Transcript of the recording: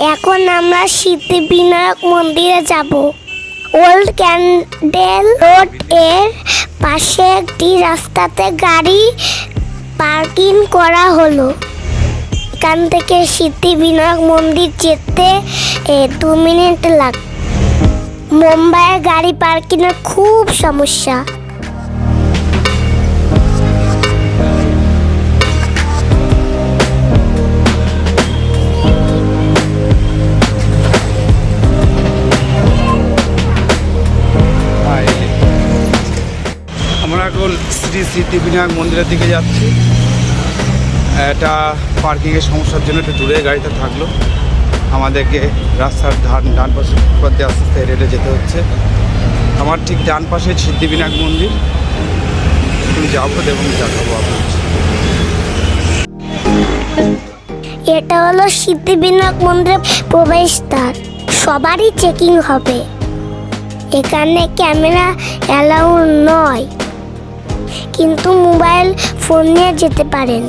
এখন আমরা সিদ্ধিবিনায়ক মন্দিরে যাব। ওল্ড ক্যান্ডেল রোড এর পাশে একটি রাস্তাতে গাড়ি পার্কিং করা হলো। এখান থেকে সিদ্ধিবিনায়ক মন্দির যেতে 2 মিনিট লাগে। মুম্বাইয়ে গাড়ি পার্কিংয়ের খুব সমস্যা। আমরা এখন শ্রী সিদ্ধিবিনায়ক মন্দিরের দিকে যাচ্ছি। এটা পার্কিংয়ের সমস্যার জন্য একটু দূরে গাড়িটা থাকলো, আমাদেরকে রাস্তার ডান পাশে ফুটপাথ দিয়ে আস্তে আস্তে হেঁটে যেতে হচ্ছে। আমার ঠিক ডান পাশে সিদ্ধিবিনায়ক মন্দির, তুমি যাবো এবং দেখাবো আপনার। এটা হলো সিদ্ধিবিনায়ক মন্দিরের প্রবেশদ্বার। সবারই চেকিং হবে। এখানে ক্যামেরা অ্যালাউ নয়, কিন্তু মোবাইল ফোন নিয়ে যেতে পারেন।